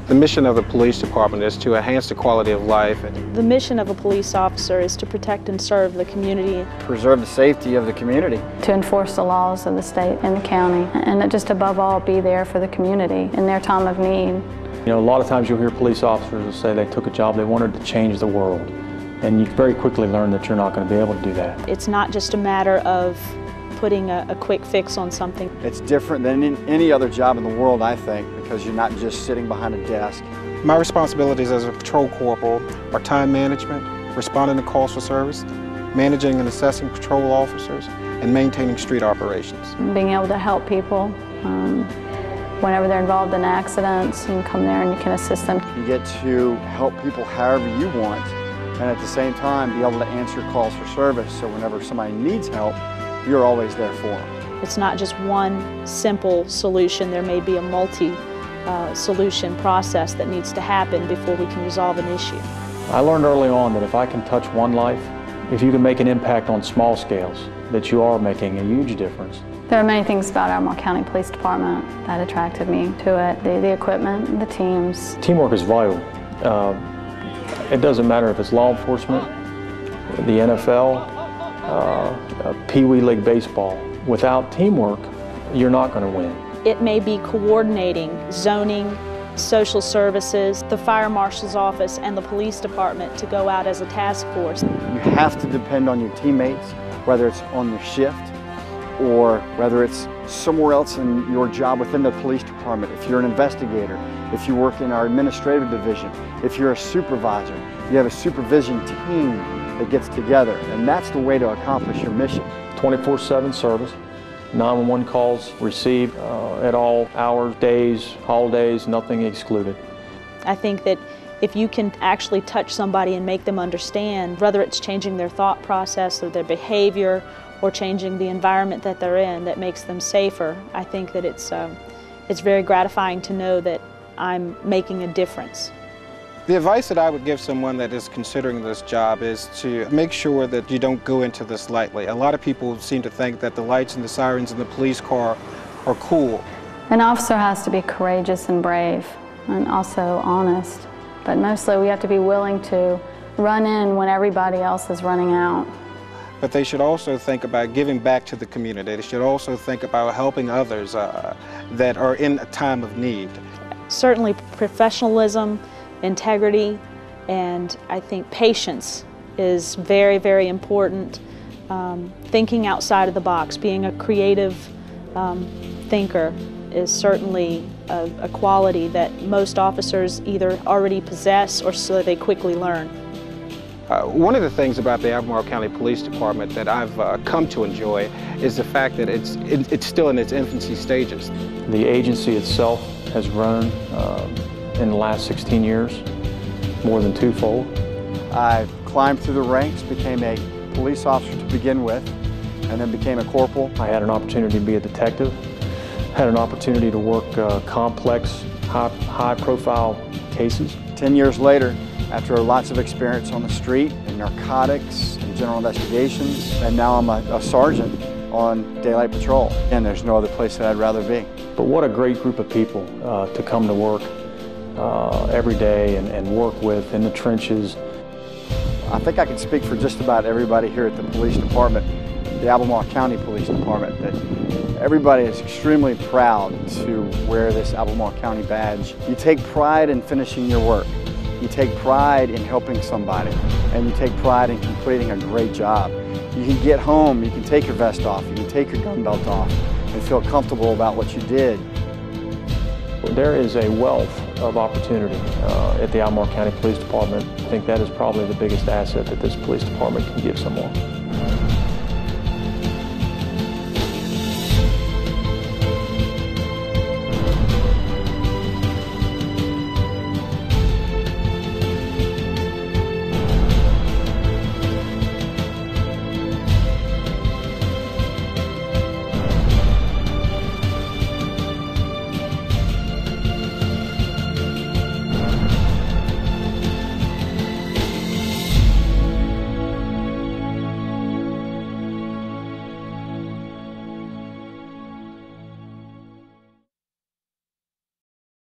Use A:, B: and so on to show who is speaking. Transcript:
A: The mission of the police department is to enhance the quality of life.
B: The mission of a police officer is to protect and serve the community.
C: Preserve the safety of the community.
D: To enforce the laws of the state and the county, and just above all be there for the community in their time of need.
E: You know, a lot of times you'll hear police officers say they took a job, they wanted to change the world. And you very quickly learn that you're not going to be able to do that.
B: It's not just a matter of putting a quick fix on something.
C: It's different than any other job in the world, I think, because you're not just sitting behind a desk.
A: My responsibilities as a patrol corporal are time management, responding to calls for service, managing and assessing patrol officers, and maintaining street operations.
D: Being able to help people whenever they're involved in accidents, you can come there and you can assist them.
C: You get to help people however you want, and at the same time be able to answer calls for service, so whenever somebody needs help, you're always there for them.
B: It's not just one simple solution. There may be a multi-solution process that needs to happen before we can resolve an issue.
E: I learned early on that if I can touch one life, if you can make an impact on small scales, that you are making a huge difference.
D: There are many things about Albemarle County Police Department that attracted me to it. The equipment, the teams.
E: Teamwork is vital. It doesn't matter if it's law enforcement, the NFL, Pee Wee League baseball. Without teamwork, you're not going to win.
B: It may be coordinating zoning, social services, the fire marshal's office, and the police department to go out as a task force.
C: You have to depend on your teammates, whether it's on your shift or whether it's somewhere else in your job within the police department. If you're an investigator, if you work in our administrative division, if you're a supervisor, you have a supervision team that gets together, and that's the way to accomplish your mission.
E: 24/7 service, 911 calls received at all hours, days, holidays, nothing excluded.
B: I think that if you can actually touch somebody and make them understand, whether it's changing their thought process or their behavior or changing the environment that they're in that makes them safer, I think that it's very gratifying to know that I'm making a difference.
A: The advice that I would give someone that is considering this job is to make sure that you don't go into this lightly. A lot of people seem to think that the lights and the sirens in the police car are cool.
D: An officer has to be courageous and brave and also honest, but mostly we have to be willing to run in when everybody else is running out.
A: But they should also think about giving back to the community. They should also think about helping others that are in a time of need.
B: Certainly professionalism, integrity, and I think patience is very, very important. Thinking outside of the box, being a creative thinker is certainly a quality that most officers either already possess or so they quickly learn.
A: One of the things about the Albemarle County Police Department that I've come to enjoy is the fact that it's still in its infancy stages.
E: The agency itself has grown in the last 16 years, more than twofold.
C: I climbed through the ranks, became a police officer to begin with, and then became a corporal.
E: I had an opportunity to be a detective, had an opportunity to work complex, high-profile cases.
C: 10 years later, after lots of experience on the street in narcotics and general investigations, and now I'm a sergeant on daylight patrol, and there's no other place that I'd rather be.
E: But what a great group of people to come to work every day and work with in the trenches.
C: I think I can speak for just about everybody here at the police department, the Albemarle County Police Department, that everybody is extremely proud to wear this Albemarle County badge. You take pride in finishing your work. You take pride in helping somebody, and you take pride in completing a great job. You can get home, you can take your vest off, you can take your gun belt off, and feel comfortable about what you did.
E: There is a wealth of opportunity at the Albemarle County Police Department. I think that is probably the biggest asset that this police department can give someone.